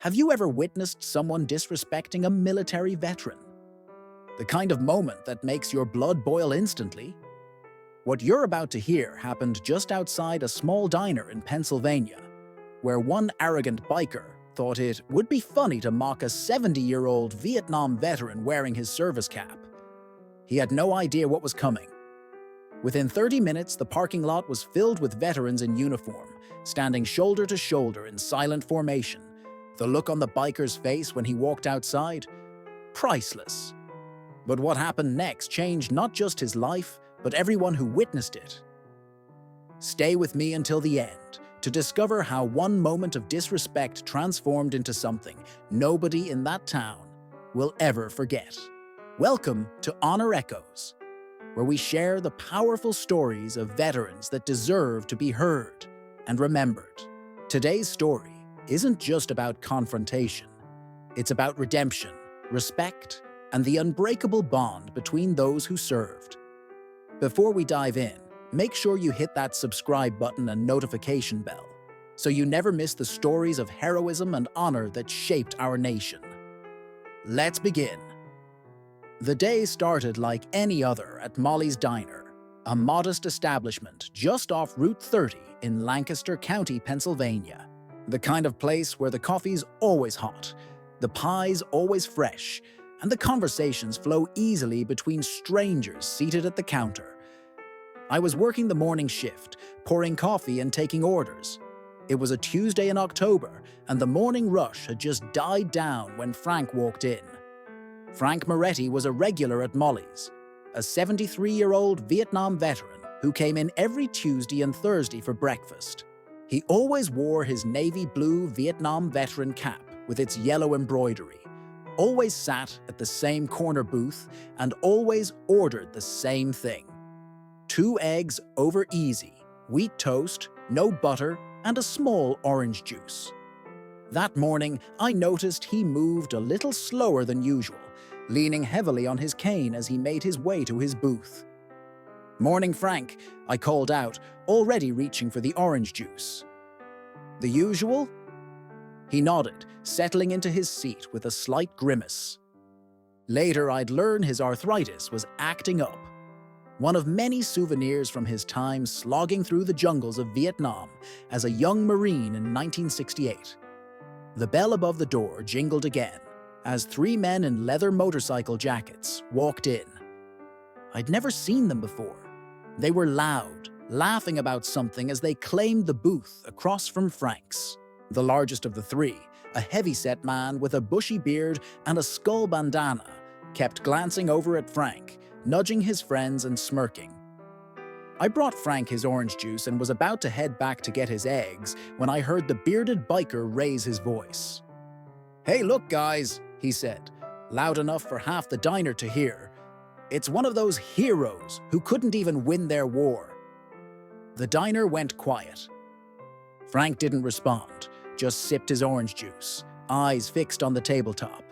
Have you ever witnessed someone disrespecting a military veteran? The kind of moment that makes your blood boil instantly? What you're about to hear happened just outside a small diner in Pennsylvania, where one arrogant biker thought it would be funny to mock a 70-year-old Vietnam veteran wearing his service cap. He had no idea what was coming. Within 30 minutes, the parking lot was filled with veterans in uniform, standing shoulder to shoulder in silent formation. The look on the biker's face when he walked outside? Priceless. But what happened next changed not just his life, but everyone who witnessed it. Stay with me until the end to discover how one moment of disrespect transformed into something nobody in that town will ever forget. Welcome to Honor Echoes, where we share the powerful stories of veterans that deserve to be heard and remembered. Today's story isn't just about confrontation. It's about redemption, respect, and the unbreakable bond between those who served. Before we dive in, make sure you hit that subscribe button and notification bell so you never miss the stories of heroism and honor that shaped our nation. Let's begin. The day started like any other at Molly's Diner, a modest establishment just off Route 30 in Lancaster County, Pennsylvania. The kind of place where the coffee's always hot, the pie's always fresh, and the conversations flow easily between strangers seated at the counter. I was working the morning shift, pouring coffee and taking orders. It was a Tuesday in October, and the morning rush had just died down when Frank walked in. Frank Moretti was a regular at Molly's, a 73-year-old Vietnam veteran who came in every Tuesday and Thursday for breakfast. He always wore his navy blue Vietnam veteran cap with its yellow embroidery, always sat at the same corner booth, and always ordered the same thing. 2 eggs over easy, wheat toast, no butter, and a small orange juice. That morning, I noticed he moved a little slower than usual, leaning heavily on his cane as he made his way to his booth. "Morning, Frank," I called out, already reaching for the orange juice. "The usual?" He nodded, settling into his seat with a slight grimace. Later, I'd learn his arthritis was acting up. One of many souvenirs from his time slogging through the jungles of Vietnam as a young Marine in 1968. The bell above the door jingled again as 3 men in leather motorcycle jackets walked in. I'd never seen them before. They were loud, laughing about something as they claimed the booth across from Frank's. The largest of the 3, a heavy-set man with a bushy beard and a skull bandana, kept glancing over at Frank, nudging his friends and smirking. I brought Frank his orange juice and was about to head back to get his eggs when I heard the bearded biker raise his voice. "Hey, look, guys," he said, loud enough for half the diner to hear. "It's one of those heroes who couldn't even win their war." The diner went quiet. Frank didn't respond, just sipped his orange juice, eyes fixed on the tabletop.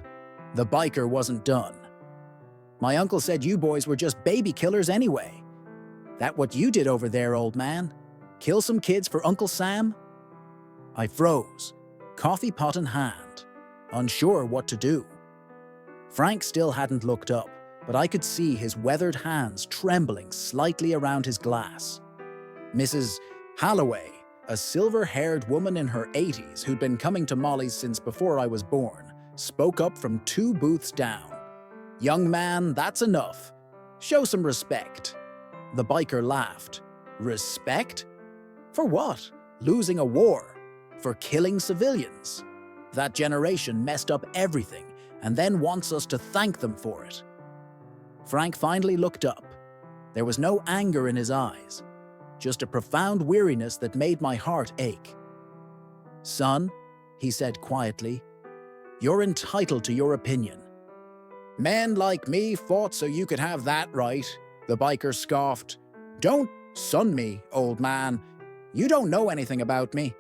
The biker wasn't done. "My uncle said you boys were just baby killers anyway. That what you did over there, old man? Kill some kids for Uncle Sam?" I froze, coffee pot in hand, unsure what to do. Frank still hadn't looked up, but I could see his weathered hands trembling slightly around his glass. Mrs. Holloway, a silver-haired woman in her 80s who'd been coming to Molly's since before I was born, spoke up from 2 booths down. "Young man, that's enough. Show some respect." The biker laughed. "Respect? For what? Losing a war? For killing civilians? That generation messed up everything and then wants us to thank them for it." Frank finally looked up. There was no anger in his eyes, just a profound weariness that made my heart ache. "Son," he said quietly, "you're entitled to your opinion." "Men like me fought so you could have that right," the biker scoffed. "Don't son me, old man. You don't know anything about me."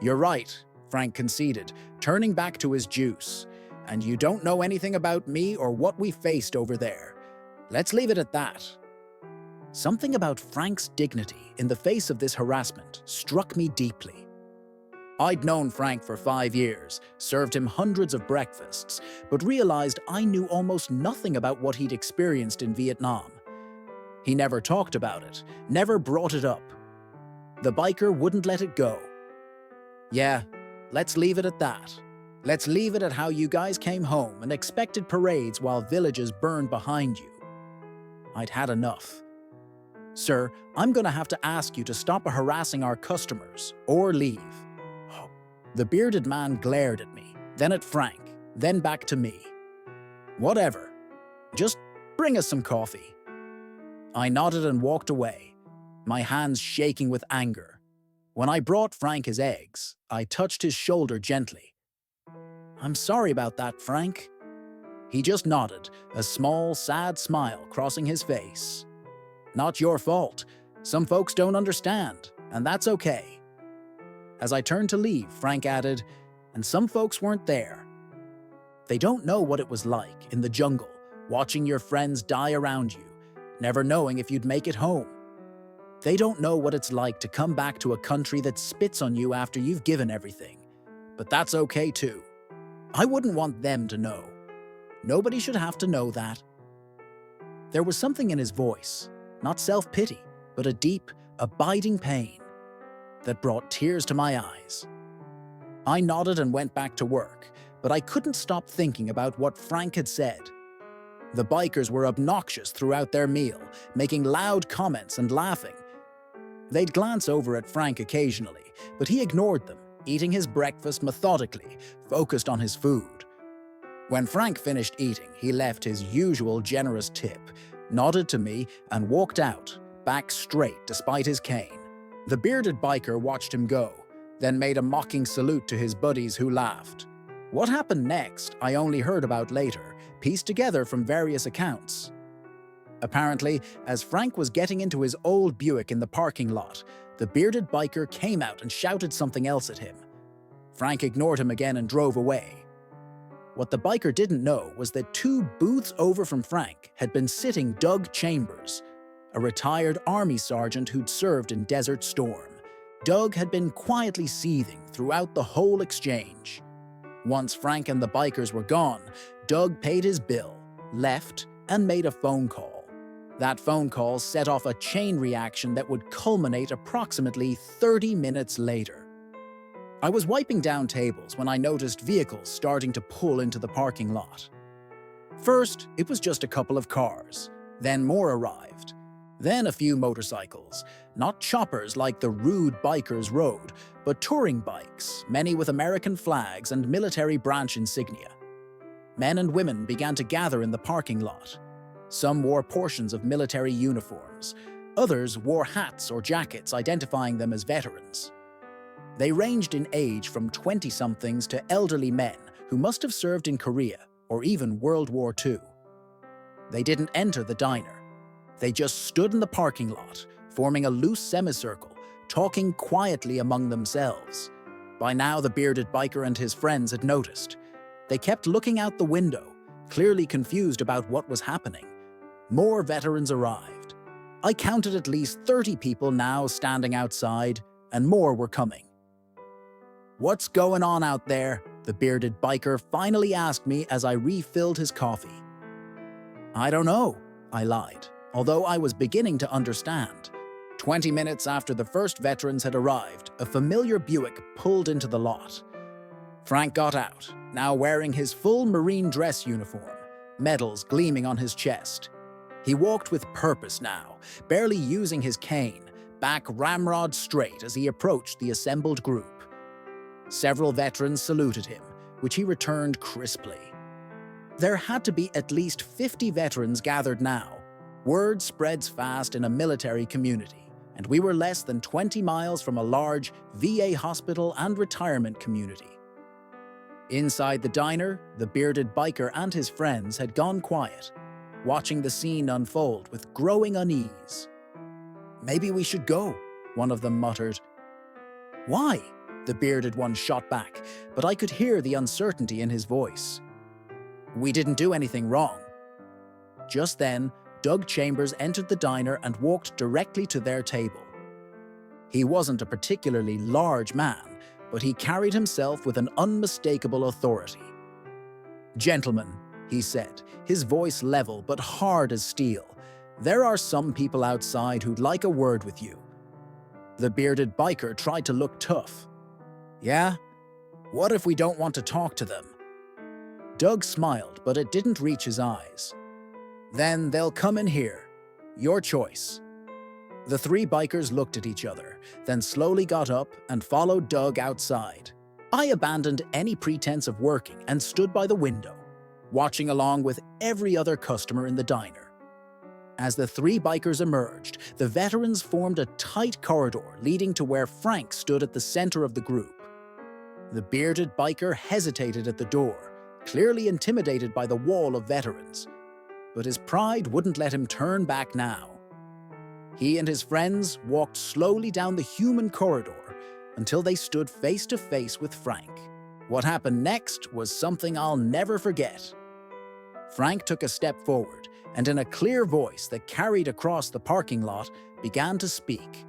"You're right," Frank conceded, turning back to his juice. "And you don't know anything about me or what we faced over there. Let's leave it at that." Something about Frank's dignity in the face of this harassment struck me deeply. I'd known Frank for 5 years, served him hundreds of breakfasts, but realized I knew almost nothing about what he'd experienced in Vietnam. He never talked about it, never brought it up. The biker wouldn't let it go. Yeah, let's leave it at that. Let's leave it at how you guys came home and expected parades while villages burned behind you. I'd had enough. Sir, I'm gonna have to ask you to stop harassing our customers, or leave. The bearded man glared at me, then at Frank, then back to me. Whatever. Just bring us some coffee. I nodded and walked away, my hands shaking with anger. When I brought Frank his eggs, I touched his shoulder gently. I'm sorry about that, Frank. He just nodded, a small, sad smile crossing his face. Not your fault. Some folks don't understand, and that's okay. As I turned to leave, Frank added, and some folks weren't there. They don't know what it was like in the jungle, watching your friends die around you, never knowing if you'd make it home. They don't know what it's like to come back to a country that spits on you after you've given everything. But that's okay too. I wouldn't want them to know. Nobody should have to know that. There was something in his voice, not self-pity, but a deep, abiding pain that brought tears to my eyes. I nodded and went back to work, but I couldn't stop thinking about what Frank had said. The bikers were obnoxious throughout their meal, making loud comments and laughing. They'd glance over at Frank occasionally, but he ignored them, eating his breakfast methodically, focused on his food. When Frank finished eating, he left his usual generous tip, nodded to me, and walked out, back straight despite his cane. The bearded biker watched him go, then made a mocking salute to his buddies who laughed. What happened next, I only heard about later, pieced together from various accounts. Apparently, as Frank was getting into his old Buick in the parking lot, the bearded biker came out and shouted something else at him. Frank ignored him again and drove away. What the biker didn't know was that 2 booths over from Frank had been sitting Doug Chambers, a retired Army sergeant who'd served in Desert Storm. Doug had been quietly seething throughout the whole exchange. Once Frank and the bikers were gone, Doug paid his bill, left, and made a phone call. That phone call set off a chain reaction that would culminate approximately 30 minutes later. I was wiping down tables when I noticed vehicles starting to pull into the parking lot. First, it was just a couple of cars. Then more arrived. Then a few motorcycles, not choppers like the rude bikers rode, but touring bikes, many with American flags and military branch insignia. Men and women began to gather in the parking lot. Some wore portions of military uniforms. Others wore hats or jackets identifying them as veterans. They ranged in age from 20-somethings to elderly men who must have served in Korea or even World War II. They didn't enter the diner. They just stood in the parking lot, forming a loose semicircle, talking quietly among themselves. By now, the bearded biker and his friends had noticed. They kept looking out the window, clearly confused about what was happening. More veterans arrived. I counted at least 30 people now standing outside, and more were coming. "What's going on out there?" the bearded biker finally asked me as I refilled his coffee. "I don't know," I lied, although I was beginning to understand. 20 minutes after the first veterans had arrived, a familiar Buick pulled into the lot. Frank got out, now wearing his full Marine dress uniform, medals gleaming on his chest. He walked with purpose now, barely using his cane, back ramrod straight as he approached the assembled group. Several veterans saluted him, which he returned crisply. There had to be at least 50 veterans gathered now. Word spreads fast in a military community, and we were less than 20 miles from a large VA hospital and retirement community. Inside the diner, the bearded biker and his friends had gone quiet, watching the scene unfold with growing unease. "Maybe we should go," one of them muttered. "Why?" the bearded one shot back, but I could hear the uncertainty in his voice. "We didn't do anything wrong." Just then, Doug Chambers entered the diner and walked directly to their table. He wasn't a particularly large man, but he carried himself with an unmistakable authority. "Gentlemen," he said, his voice level but hard as steel, "there are some people outside who'd like a word with you." The bearded biker tried to look tough. "Yeah? What if we don't want to talk to them?" Doug smiled, but it didn't reach his eyes. "Then they'll come in here. Your choice." The three bikers looked at each other, then slowly got up and followed Doug outside. I abandoned any pretense of working and stood by the window, watching along with every other customer in the diner. As the three bikers emerged, the veterans formed a tight corridor leading to where Frank stood at the center of the group. The bearded biker hesitated at the door, clearly intimidated by the wall of veterans. But his pride wouldn't let him turn back now. He and his friends walked slowly down the human corridor until they stood face to face with Frank. What happened next was something I'll never forget. Frank took a step forward and in a clear voice that carried across the parking lot began to speak.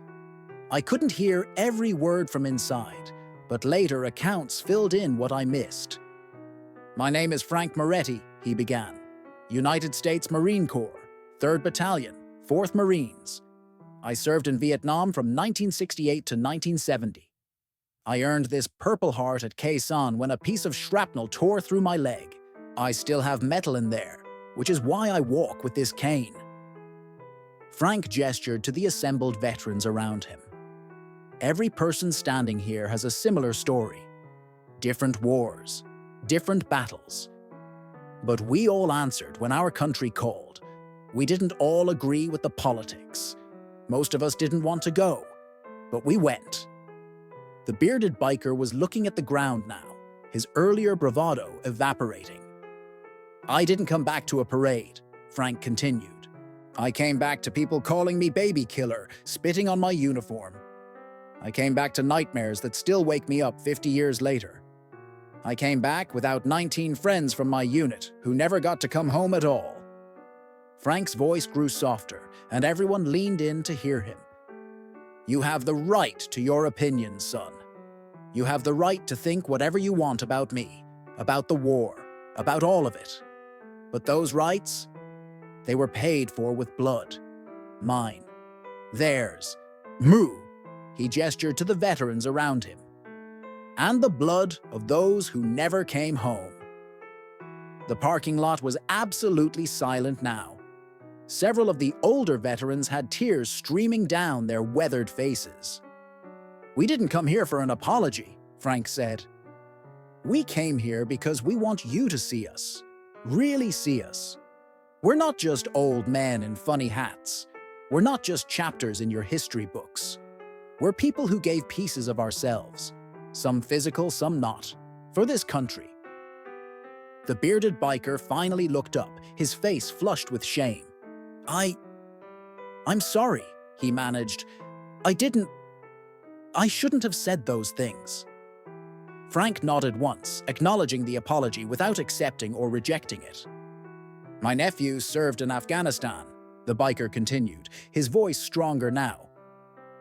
I couldn't hear every word from inside, but later accounts filled in what I missed. "My name is Frank Moretti," he began. "United States Marine Corps, 3rd Battalion, 4th Marines. I served in Vietnam from 1968 to 1970. I earned this Purple Heart at Khe Sanh when a piece of shrapnel tore through my leg. I still have metal in there, which is why I walk with this cane." Frank gestured to the assembled veterans around him. Every person standing here has a similar story. Different wars, different battles. But we all answered when our country called. We didn't all agree with the politics. Most of us didn't want to go, but we went. The bearded biker was looking at the ground now, his earlier bravado evaporating. "I didn't come back to a parade," Frank continued. "I came back to people calling me baby killer, spitting on my uniform. I came back to nightmares that still wake me up 50 years later. I came back without 19 friends from my unit who never got to come home at all." Frank's voice grew softer, and everyone leaned in to hear him. "You have the right to your opinions, son. You have the right to think whatever you want about me, about the war, about all of it. But those rights, they were paid for with blood. Mine. Theirs. Moo!" He gestured to the veterans around him. "And the blood of those who never came home." The parking lot was absolutely silent now. Several of the older veterans had tears streaming down their weathered faces. "We didn't come here for an apology," Frank said. "We came here because we want you to see us, really see us. We're not just old men in funny hats. We're not just chapters in your history books. We're people who gave pieces of ourselves, some physical, some not, for this country." The bearded biker finally looked up, his face flushed with shame. I'm sorry," he managed. I shouldn't have said those things." Frank nodded once, acknowledging the apology without accepting or rejecting it. "My nephew served in Afghanistan," the biker continued, his voice stronger now.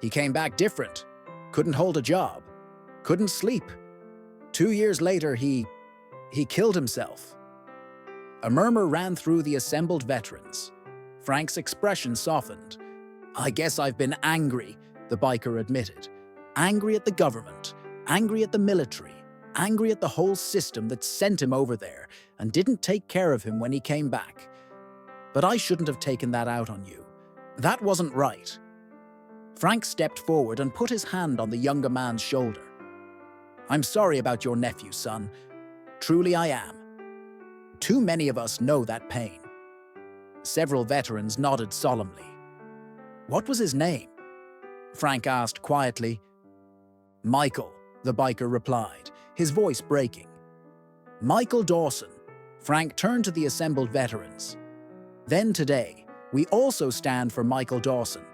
"He came back different, couldn't hold a job, couldn't sleep. 2 years later, he killed himself." A murmur ran through the assembled veterans. Frank's expression softened. "I guess I've been angry," the biker admitted. "Angry at the government, angry at the military, angry at the whole system that sent him over there and didn't take care of him when he came back. But I shouldn't have taken that out on you. That wasn't right." Frank stepped forward and put his hand on the younger man's shoulder. "I'm sorry about your nephew, son. Truly I am. Too many of us know that pain." Several veterans nodded solemnly. "What was his name?" Frank asked quietly. "Michael," the biker replied, his voice breaking. "Michael Dawson." Frank turned to the assembled veterans. "Then today, we also stand for Michael Dawson,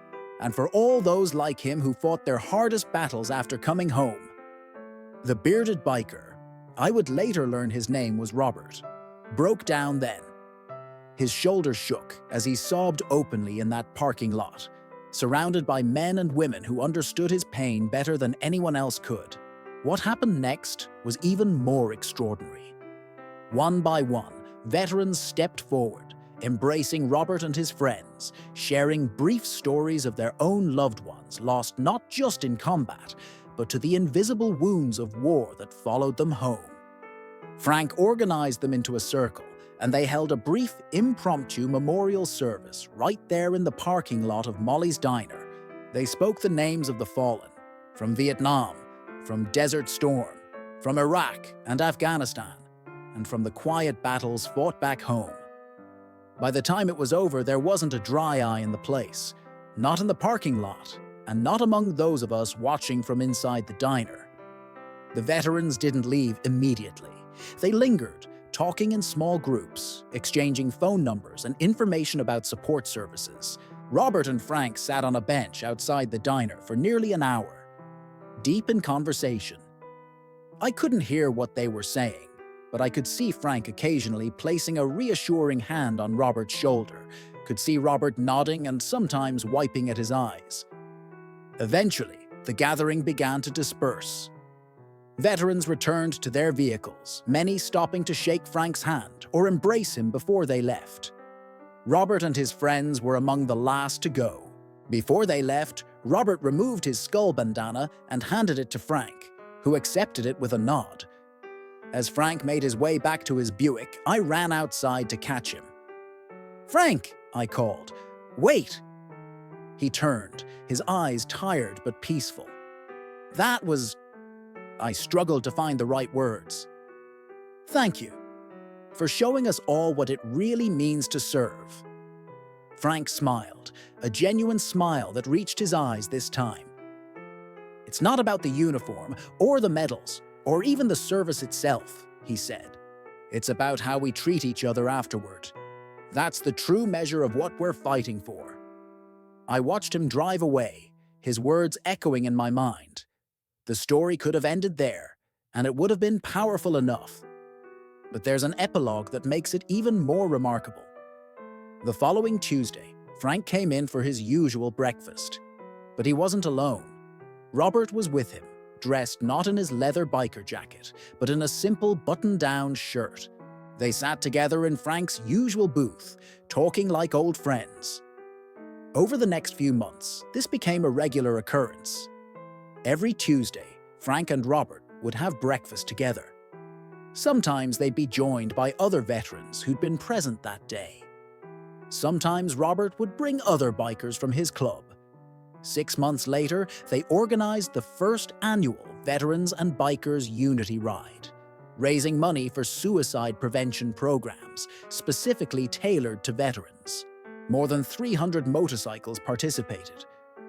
and for all those like him who fought their hardest battles after coming home." The bearded biker, I would later learn his name was Robert, broke down then. His shoulders shook as he sobbed openly in that parking lot, surrounded by men and women who understood his pain better than anyone else could. What happened next was even more extraordinary. One by one, veterans stepped forward, embracing Robert and his friends, sharing brief stories of their own loved ones lost not just in combat, but to the invisible wounds of war that followed them home. Frank organized them into a circle, and they held a brief, impromptu memorial service right there in the parking lot of Molly's Diner. They spoke the names of the fallen, from Vietnam, from Desert Storm, from Iraq and Afghanistan, and from the quiet battles fought back home. By the time it was over, there wasn't a dry eye in the place, not in the parking lot, and not among those of us watching from inside the diner. The veterans didn't leave immediately. They lingered, talking in small groups, exchanging phone numbers and information about support services. Robert and Frank sat on a bench outside the diner for nearly an hour, deep in conversation. I couldn't hear what they were saying, but I could see Frank occasionally placing a reassuring hand on Robert's shoulder, could see Robert nodding and sometimes wiping at his eyes. Eventually, the gathering began to disperse. Veterans returned to their vehicles, many stopping to shake Frank's hand or embrace him before they left. Robert and his friends were among the last to go. Before they left, Robert removed his skull bandana and handed it to Frank, who accepted it with a nod. As Frank made his way back to his Buick, I ran outside to catch him. "Frank!" I called. "Wait!" He turned, his eyes tired but peaceful. "That was..." I struggled to find the right words. "Thank you for showing us all what it really means to serve." Frank smiled, a genuine smile that reached his eyes this time. "It's not about the uniform or the medals or even the service itself," he said. "It's about how we treat each other afterward. That's the true measure of what we're fighting for." I watched him drive away, his words echoing in my mind. The story could have ended there, and it would have been powerful enough. But there's an epilogue that makes it even more remarkable. The following Tuesday, Frank came in for his usual breakfast. But he wasn't alone. Robert was with him, dressed not in his leather biker jacket, but in a simple button-down shirt. They sat together in Frank's usual booth, talking like old friends. Over the next few months, this became a regular occurrence. Every Tuesday, Frank and Robert would have breakfast together. Sometimes they'd be joined by other veterans who'd been present that day. Sometimes Robert would bring other bikers from his club. 6 months later, they organized the first annual Veterans and Bikers Unity Ride, raising money for suicide prevention programs specifically tailored to veterans. More than 300 motorcycles participated,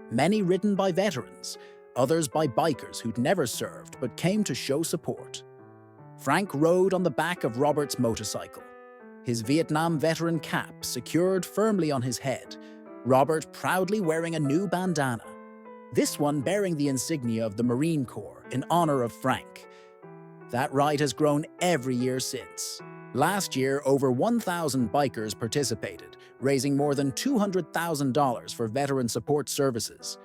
many ridden by veterans, others by bikers who'd never served but came to show support. Frank rode on the back of Robert's motorcycle, his Vietnam veteran cap secured firmly on his head, Robert proudly wearing a new bandana, this one bearing the insignia of the Marine Corps in honor of Frank. That ride has grown every year since. Last year, over 1,000 bikers participated, raising more than $200,000 for veteran support services.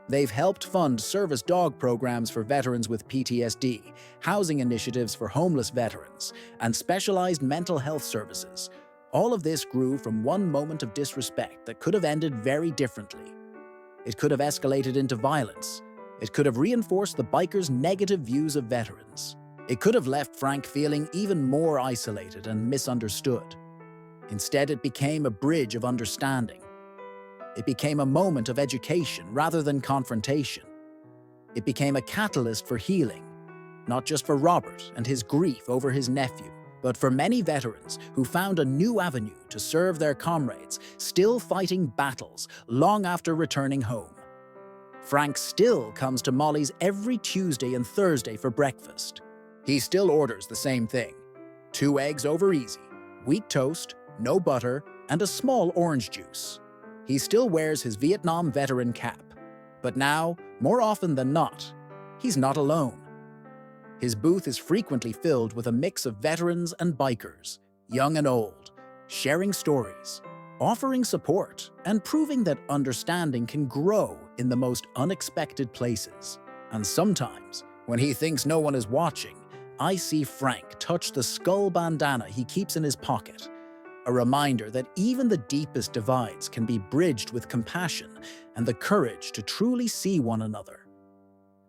They've helped fund service dog programs for veterans with PTSD, housing initiatives for homeless veterans, and specialized mental health services. All of this grew from one moment of disrespect that could have ended very differently. It could have escalated into violence. It could have reinforced the bikers' negative views of veterans. It could have left Frank feeling even more isolated and misunderstood. Instead, it became a bridge of understanding. It became a moment of education rather than confrontation. It became a catalyst for healing, not just for Robert and his grief over his nephew, but for many veterans who found a new avenue to serve their comrades, still fighting battles long after returning home. Frank still comes to Molly's every Tuesday and Thursday for breakfast. He still orders the same thing: 2 eggs over easy, wheat toast, no butter, and a small orange juice. He still wears his Vietnam veteran cap. But now, more often than not, he's not alone. His booth is frequently filled with a mix of veterans and bikers, young and old, sharing stories, offering support, and proving that understanding can grow in the most unexpected places. And sometimes, When he thinks no one is watching, I see Frank touch the skull bandana he keeps in his pocket, a reminder that even the deepest divides can be bridged with compassion and the courage to truly see one another.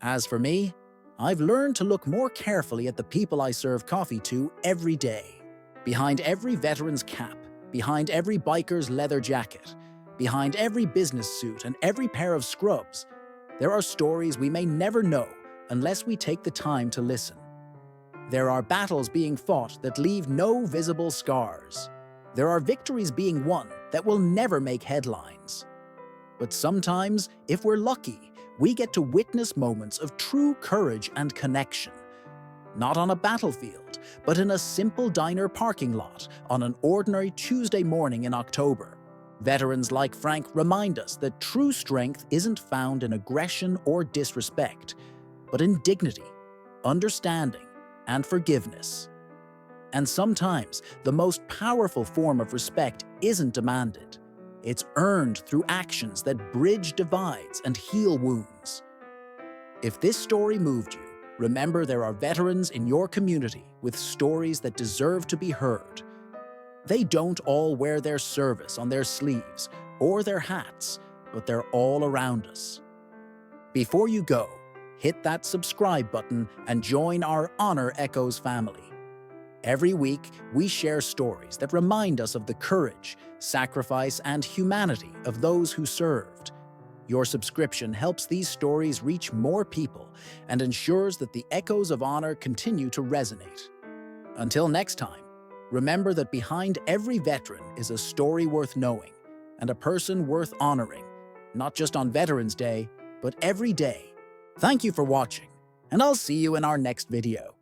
As for me, I've learned to look more carefully at the people I serve coffee to every day. Behind every veteran's cap, behind every biker's leather jacket, behind every business suit and every pair of scrubs, there are stories we may never know unless we take the time to listen. There are battles being fought that leave no visible scars. There are victories being won that will never make headlines. But sometimes, if we're lucky, we get to witness moments of true courage and connection. Not on a battlefield, but in a simple diner parking lot on an ordinary Tuesday morning in October. Veterans like Frank remind us that true strength isn't found in aggression or disrespect, but in dignity, understanding, and forgiveness. And sometimes, the most powerful form of respect isn't demanded. It's earned through actions that bridge divides and heal wounds. If this story moved you, remember there are veterans in your community with stories that deserve to be heard. They don't all wear their service on their sleeves or their hats, but they're all around us. Before you go, hit that subscribe button and join our Honor Echoes family. Every week, we share stories that remind us of the courage, sacrifice, and humanity of those who served. Your subscription helps these stories reach more people and ensures that the echoes of honor continue to resonate. Until next time, remember that behind every veteran is a story worth knowing and a person worth honoring, not just on Veterans Day, but every day. Thank you for watching, and I'll see you in our next video.